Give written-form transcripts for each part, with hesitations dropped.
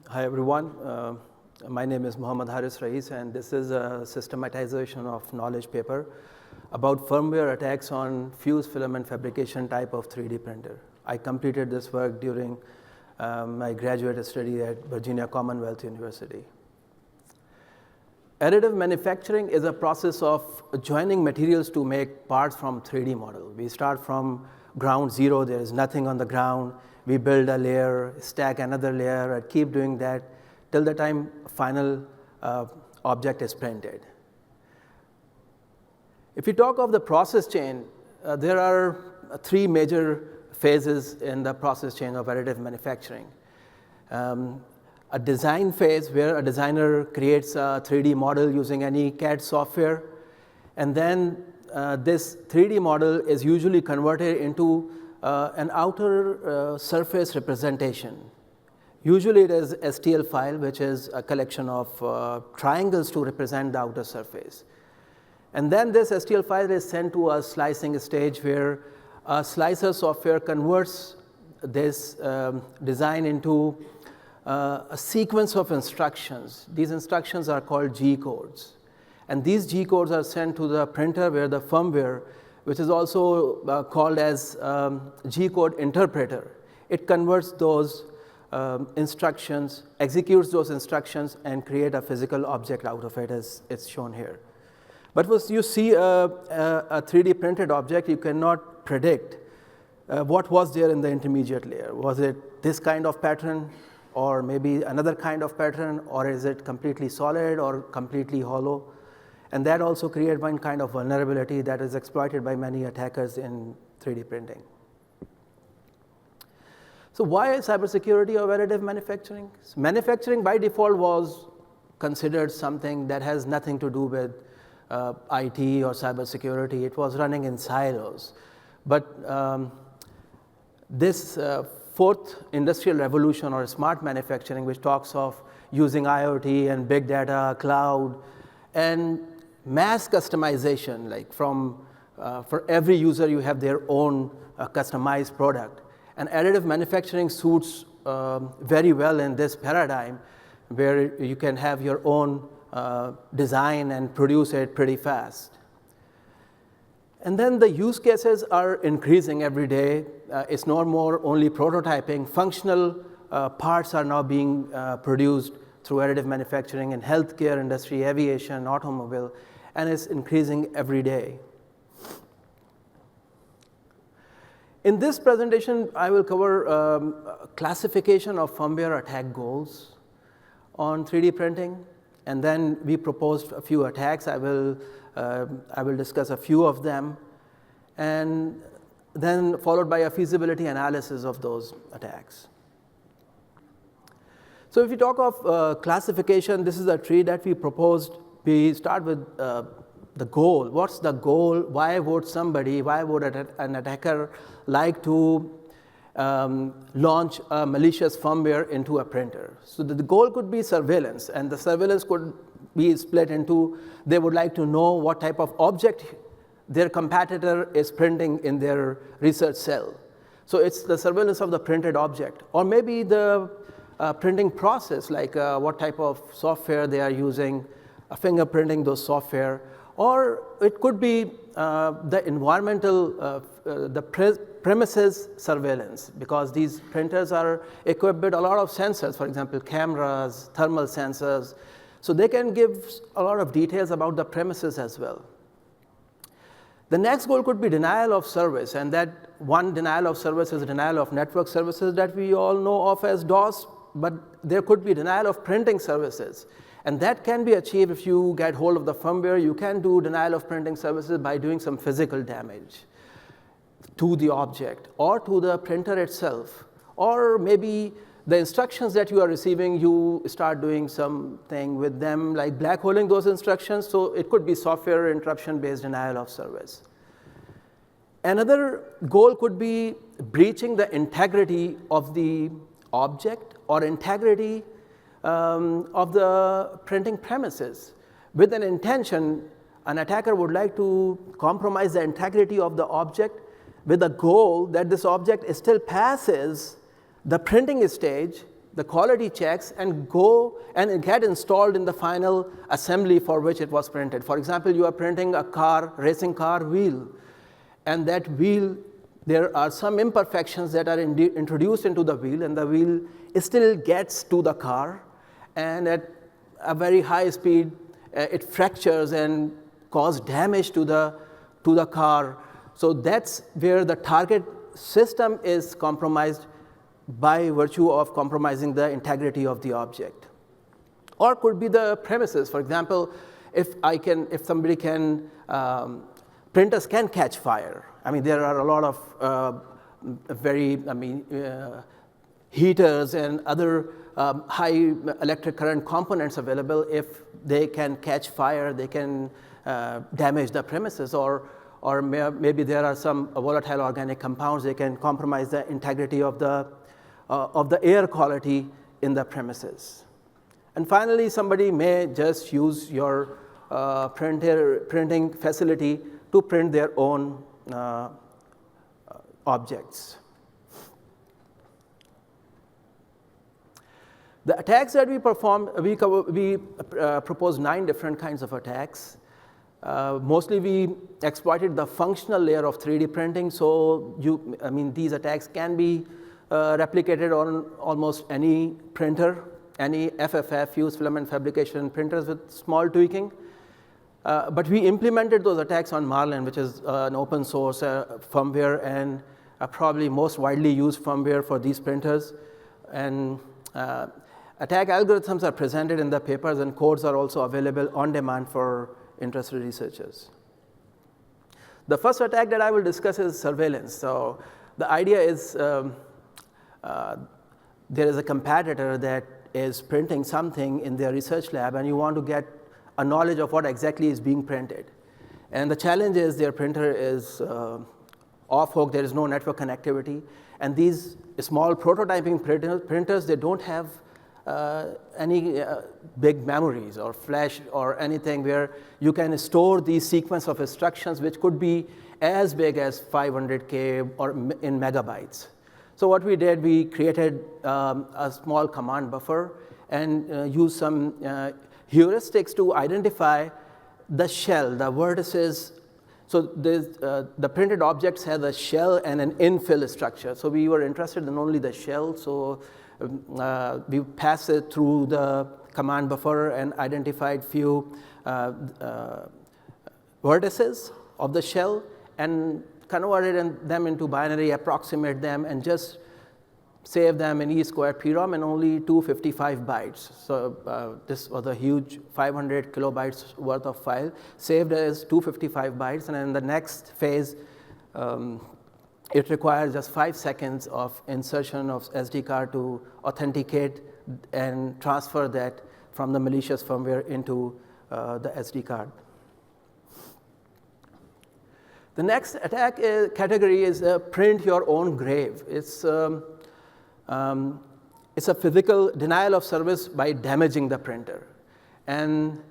Hi everyone, my name is Rais, and this is a systematization of knowledge paper about firmware attacks on fused filament fabrication type of 3D printer. I completed this work during my graduate study at Virginia Commonwealth University. Additive manufacturing is a process of joining materials to make parts from 3D model. We start from ground zero, there is nothing on the ground. We build a layer, stack another layer, and keep doing that till the time final object is printed. If you talk of the process chain, there are three major phases in the process chain of additive manufacturing. A design phase where a designer creates a 3D model using any CAD software, and then this 3D model is usually converted into an outer surface representation. Usually it is a STL file, which is a collection of triangles to represent the outer surface. And then this STL file is sent to a slicing stage where a slicer software converts this design into a sequence of instructions. These instructions are called G codes. And these G codes are sent to the printer where the firmware, which is also called as G code interpreter. It converts those instructions, executes those instructions, and create a physical object out of it, as it's shown here. But when you see a 3D printed object, you cannot predict what was there in the intermediate layer. Was it this kind of pattern, or maybe another kind of pattern, or is it completely solid or completely hollow? And that also creates one kind of vulnerability that is exploited by many attackers in 3D printing. So why cybersecurity of additive manufacturing? Manufacturing by default was considered something that has nothing to do with IT or cybersecurity. It was running in silos. But this fourth industrial revolution, or smart manufacturing, which talks of using IoT and big data, cloud, and mass customization, like from for every user you have their own customized product. And additive manufacturing suits very well in this paradigm, where you can have your own design and produce it pretty fast. And then the use cases are increasing every day. It's no more only prototyping. Functional parts are now being produced through additive manufacturing in healthcare industry, aviation, automobile, and it's increasing every day. In this presentation, I will cover classification of firmware attack goals on 3D printing, and then we proposed a few attacks. I will discuss a few of them, and then followed by a feasibility analysis of those attacks. So if you talk of classification, this is a tree that we proposed. We start with the goal. What's the goal? Why would an attacker like to launch a malicious firmware into a printer? So the goal could be surveillance, and the surveillance could be split into, they would like to know what type of object their competitor is printing in their research cell. So it's the surveillance of the printed object, or maybe the printing process, like what type of software they are using, fingerprinting those software, or it could be the environmental, premises surveillance, because these printers are equipped with a lot of sensors, for example, cameras, thermal sensors, so they can give a lot of details about the premises as well. The next goal could be denial of service, and that one denial of service is denial of network services that we all know of as DOS, but there could be denial of printing services. And that can be achieved if you get hold of the firmware. You can do denial of printing services by doing some physical damage to the object or to the printer itself. Or maybe the instructions that you are receiving, you start doing something with them, like black holing those instructions. So it could be software interruption-based denial of service. Another goal could be breaching the integrity of the object or integrity of the printing premises. With an intention, an attacker would like to compromise the integrity of the object with a goal that this object still passes the printing stage the quality checks and go and get installed in the final assembly for which it was printed. For example, you are printing a car, racing car wheel, and that wheel, there are some imperfections that are introduced into the wheel, and the wheel still gets to the car, and at a very high speed, it fractures and cause damage to the car. So that's where the target system is compromised by virtue of compromising the integrity of the object. Or could be the premises. For example, if somebody can, printers can catch fire. I mean, there are a lot of heaters and other high electric current components available. If they can catch fire, they can damage the premises, or maybe there are some volatile organic compounds. They can compromise the integrity of the air quality in the premises. And finally, somebody may just use your printing facility to print their own objects. The attacks that we performed, we proposed 9 different kinds of attacks. Mostly we exploited the functional layer of 3D printing, so these attacks can be replicated on almost any printer, any FFF, fused filament fabrication printers with small tweaking. But we implemented those attacks on Marlin, which is an open source firmware and probably most widely used firmware for these printers. And attack algorithms are presented in the papers, and codes are also available on demand for interested researchers. The first attack that I will discuss is surveillance. So the idea is there is a competitor that is printing something in their research lab, and you want to get a knowledge of what exactly is being printed. And the challenge is their printer is off-hook, there is no network connectivity, and these small prototyping printers, they don't have any big memories or flash or anything where you can store these sequence of instructions, which could be as big as 500K or in megabytes. So what we did, we created a small command buffer and used some heuristics to identify the shell, the vertices. So the printed objects have a shell and an infill structure. So we were interested in only the shell. So we passed it through the command buffer and identified few vertices of the shell and converted them into binary, approximate them, and just save them in E2 PROM and only 255 bytes. So this was a huge 500 kilobytes worth of file, saved as 255 bytes, and in the next phase, it requires just 5 seconds of insertion of SD card to authenticate and transfer that from the malicious firmware into the SD card. The next attack category is print your own grave. It's a physical denial of service by damaging the printer. And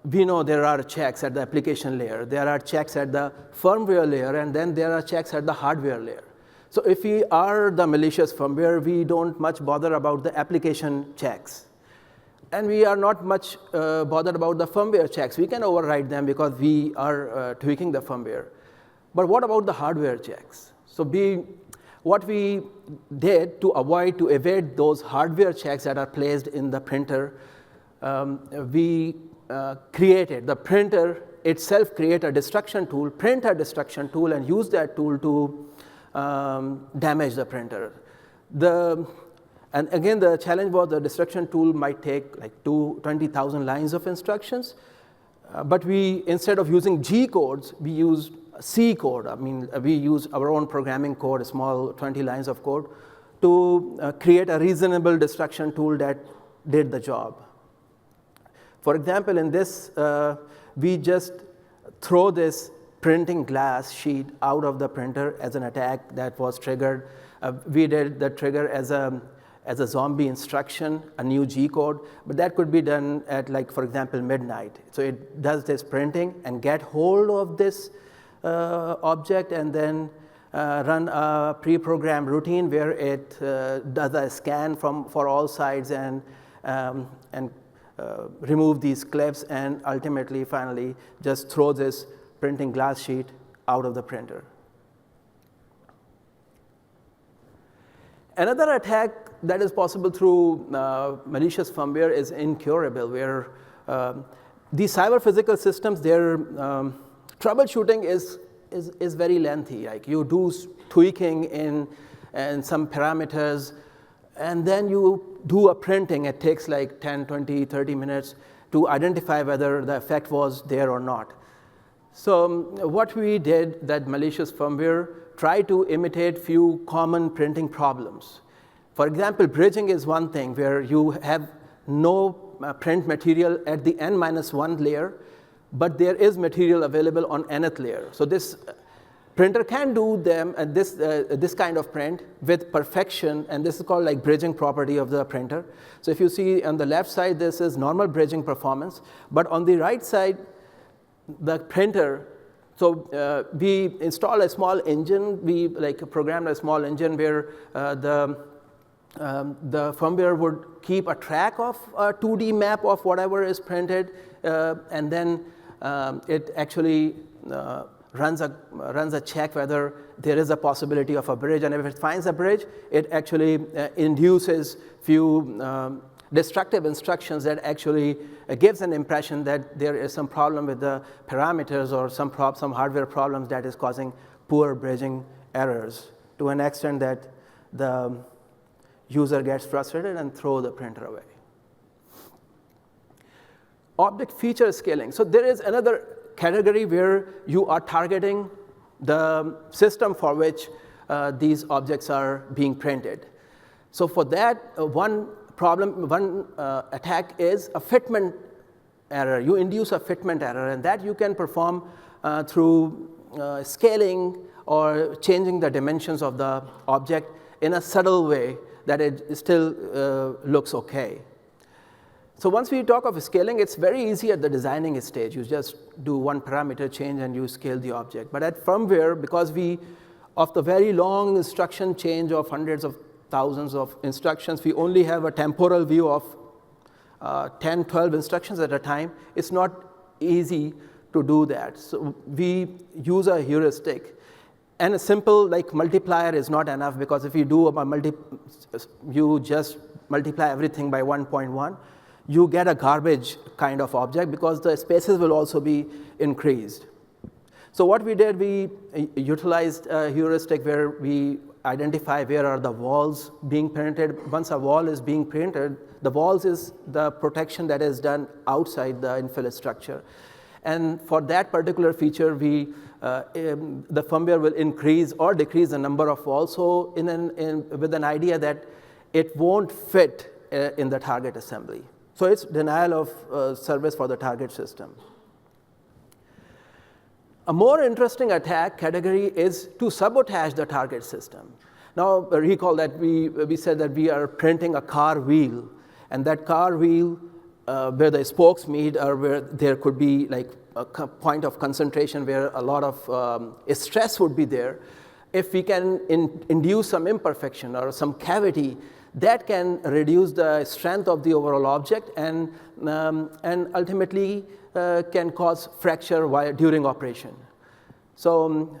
we know there are checks at the application layer, there are checks at the firmware layer, and then there are checks at the hardware layer. So if we are the malicious firmware, we don't much bother about the application checks. And we are not much bothered about the firmware checks. We can override them because we are tweaking the firmware. But what about the hardware checks? So what we did to evade those hardware checks that are placed in the printer, we created, the printer itself create a destruction tool, print a destruction tool, and use that tool to damage the printer. And again, the challenge was the destruction tool might take like 20,000 lines of instructions, but instead of using G codes, we used C code. I mean, we used our own programming code, a small 20 lines of code, to create a reasonable destruction tool that did the job. For example, in this, we just throw this printing glass sheet out of the printer as an attack that was triggered. We did the trigger as a zombie instruction, a new G code, but that could be done at, like, for example, midnight. So it does this printing and get hold of this object and then run a pre-programmed routine where it does a scan for all sides and remove these clips and ultimately, finally, just throw this printing glass sheet out of the printer. Another attack that is possible through malicious firmware is incurable, where these cyber physical systems, their troubleshooting is very lengthy. Like you do tweaking in some parameters, and then you do a printing. It takes like 10, 20, 30 minutes to identify whether the effect was there or not. So what we did, that malicious firmware tried to imitate few common printing problems. For example, bridging is one thing where you have no print material at the n-1 layer, but there is material available on nth layer. So this printer can do them this kind of print with perfection, and this is called like bridging property of the printer. So if you see on the left side, this is normal bridging performance, but on the right side, the printer, so we install a small engine. We programmed a small engine where the firmware would keep a track of a 2D map of whatever is printed, and then it actually runs a check whether there is a possibility of a bridge. And if it finds a bridge, it actually induces few destructive instructions that actually gives an impression that there is some problem with the parameters or some hardware problems that is causing poor bridging errors to an extent that the user gets frustrated and throw the printer away. Object feature scaling. So there is another category where you are targeting the system for which these objects are being printed. So for that, one attack is a fitment error. You induce a fitment error, and that you can perform through scaling or changing the dimensions of the object in a subtle way that it still looks okay. So once we talk of scaling, it's very easy at the designing stage. You just do one parameter change and you scale the object. But at firmware, because of the very long instruction change of hundreds of thousands of instructions, we only have a temporal view of 10, 12 instructions at a time. It's not easy to do that. So we use a heuristic. And a simple multiplier is not enough, because if you do you just multiply everything by 1.1, you get a garbage kind of object because the spaces will also be increased. So what we did, we utilized a heuristic where we identify where are the walls being printed. Once a wall is being printed, the walls is the protection that is done outside the infill structure. And for that particular feature, the firmware will increase or decrease the number of walls, so with an idea that it won't fit in the target assembly. So it's denial of service for the target system. A more interesting attack category is to sabotage the target system. Now recall that we said that we are printing a car wheel, and that car wheel where the spokes meet, or where there could be a point of concentration where a lot of stress would be there. If we can induce some imperfection or some cavity, that can reduce the strength of the overall object and ultimately can cause fracture during operation. So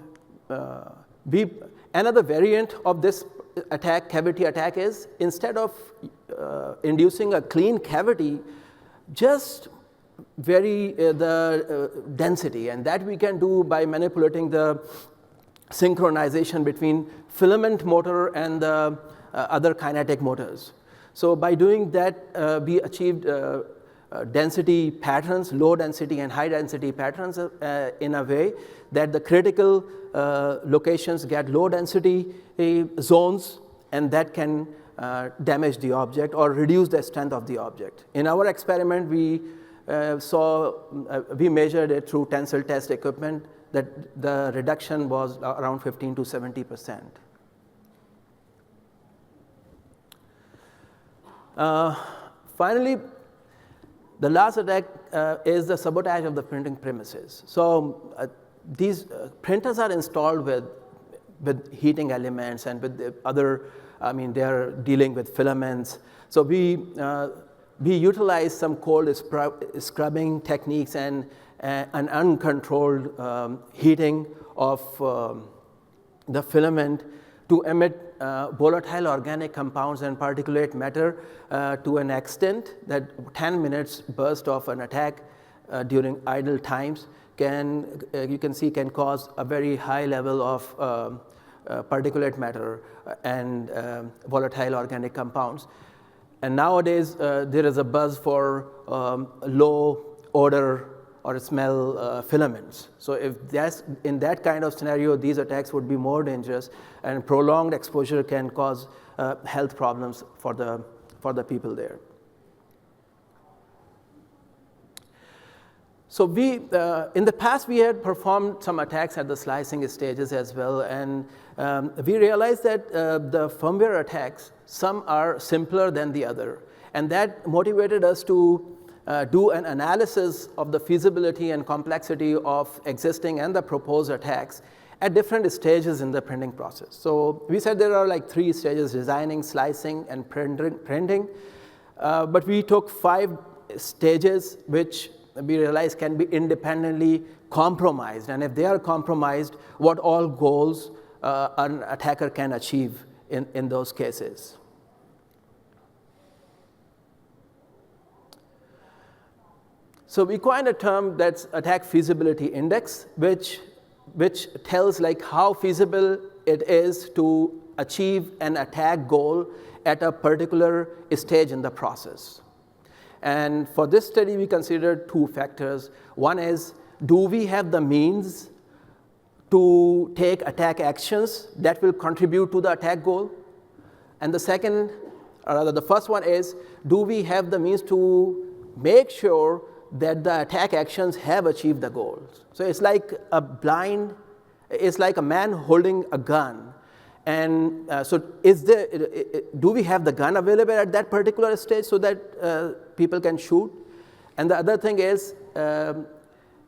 another variant of this attack, cavity attack, is instead of inducing a clean cavity, just vary the density, and that we can do by manipulating the synchronization between filament motor and the other kinetic motors. So by doing that, we achieved density patterns, low density and high density patterns in a way that the critical locations get low density zones, and that can damage the object or reduce the strength of the object. In our experiment, we measured it through tensile test equipment that the reduction was around 15 to 70%. Finally, the last attack is the sabotage of the printing premises. So these printers are installed with with heating elements and with the other, I mean, they are dealing with filaments. So we utilize some cold scrubbing techniques and an uncontrolled heating of the filament to emit volatile organic compounds and particulate matter to an extent that 10 minutes burst of an attack during idle times you can see can cause a very high level of particulate matter and volatile organic compounds. And nowadays, there is a buzz for low odor or smell filaments. So if that's in that kind of scenario, these attacks would be more dangerous, and prolonged exposure can cause health problems for the people there. So in the past, we had performed some attacks at the slicing stages as well, and we realized that the firmware attacks, some are simpler than the other, and that motivated us to do an analysis of the feasibility and complexity of existing and the proposed attacks at different stages in the printing process. So we said there are like 3 stages: designing, slicing, and printing. But we took 5 stages which we realized can be independently compromised. And if they are compromised, what all goals an attacker can achieve in those cases. So we coined a term that's Attack Feasibility Index, which tells like how feasible it is to achieve an attack goal at a particular stage in the process. And for this study, we considered 2 factors. One is, do we have the means to take attack actions that will contribute to the attack goal? And the second, or rather the first one is, do we have the means to make sure that the attack actions have achieved the goals? So it's like it's like a man holding a gun. And so do we have the gun available at that particular stage so that people can shoot? And the other thing is,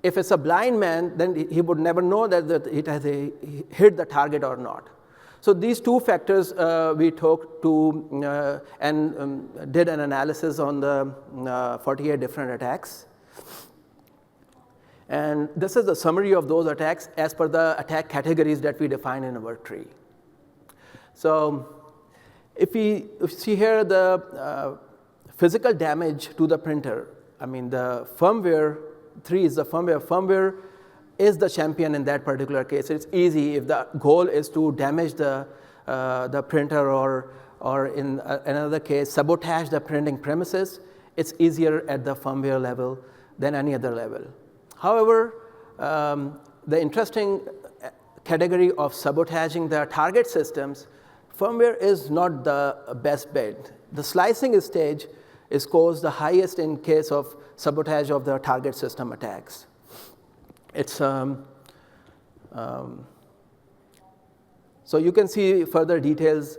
if it's a blind man, then he would never know that it has hit the target or not. So these 2 factors we took to and did an analysis on the 48 different attacks. And this is the summary of those attacks as per the attack categories that we define in our tree. So if you see here the physical damage to the printer, I mean the firmware, 3 is the firmware. Firmware is the champion in that particular case. It's easy if the goal is to damage the printer or in another case, sabotage the printing premises. It's easier at the firmware level than any other level. However, the interesting category of sabotaging the target systems, firmware is not the best bet. The slicing stage scores the highest in case of sabotage of the target system attacks. It's so you can see further details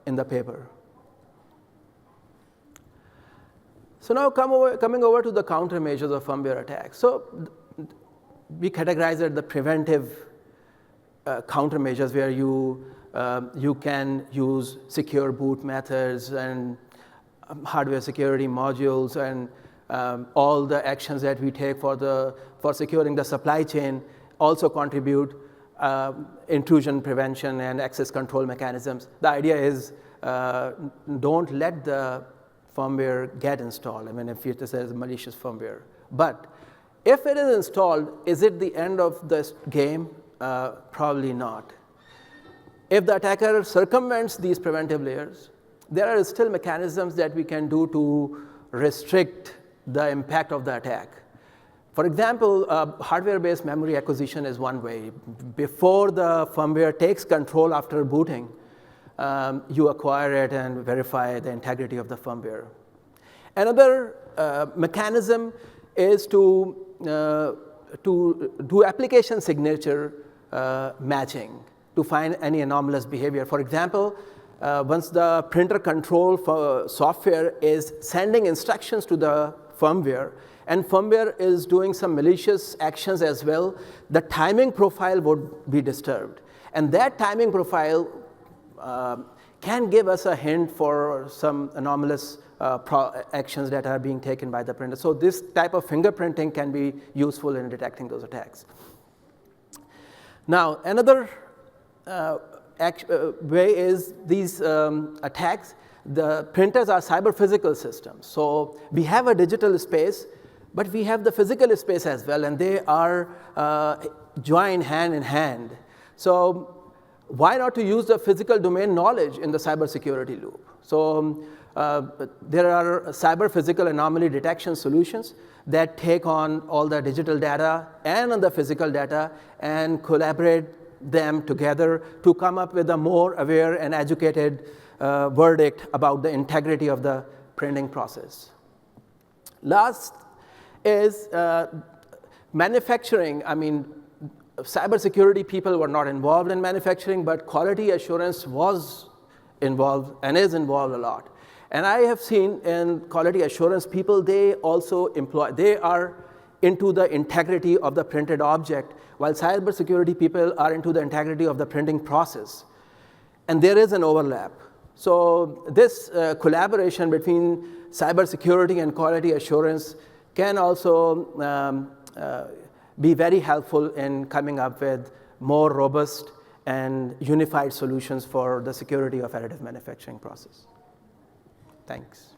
in the paper. So now coming over to the countermeasures of firmware attacks. So we categorize it the preventive countermeasures, where you can use secure boot methods and hardware security modules and all the actions that we take for securing the supply chain also contribute intrusion prevention and access control mechanisms. The idea is don't let the firmware get installed. I mean, if it is a malicious firmware. But if it is installed, is it the end of the game? Probably not. If the attacker circumvents these preventive layers, there are still mechanisms that we can do to restrict the impact of the attack. For example, hardware-based memory acquisition is one way. Before the firmware takes control after booting, you acquire it and verify the integrity of the firmware. Another mechanism is to do application signature matching to find any anomalous behavior. For example, once the printer control software is sending instructions to the firmware, and firmware is doing some malicious actions as well, the timing profile would be disturbed. And that timing profile can give us a hint for some anomalous actions that are being taken by the printer. So this type of fingerprinting can be useful in detecting those attacks. Now, another way is these attacks. The printers are cyber-physical systems. So we have a digital space, but we have the physical space as well, and they are joined hand in hand. So why not to use the physical domain knowledge in the cybersecurity loop? So there are cyber-physical anomaly detection solutions that take on all the digital data and on the physical data and collaborate them together to come up with a more aware and educated verdict about the integrity of the printing process. Last is manufacturing. I mean, cybersecurity people were not involved in manufacturing, but quality assurance was involved and is involved a lot. And I have seen in quality assurance people, they also they are into the integrity of the printed object, while cybersecurity people are into the integrity of the printing process. And there is an overlap. So this collaboration between cybersecurity and quality assurance can also be very helpful in coming up with more robust and unified solutions for the security of additive manufacturing process. Thanks.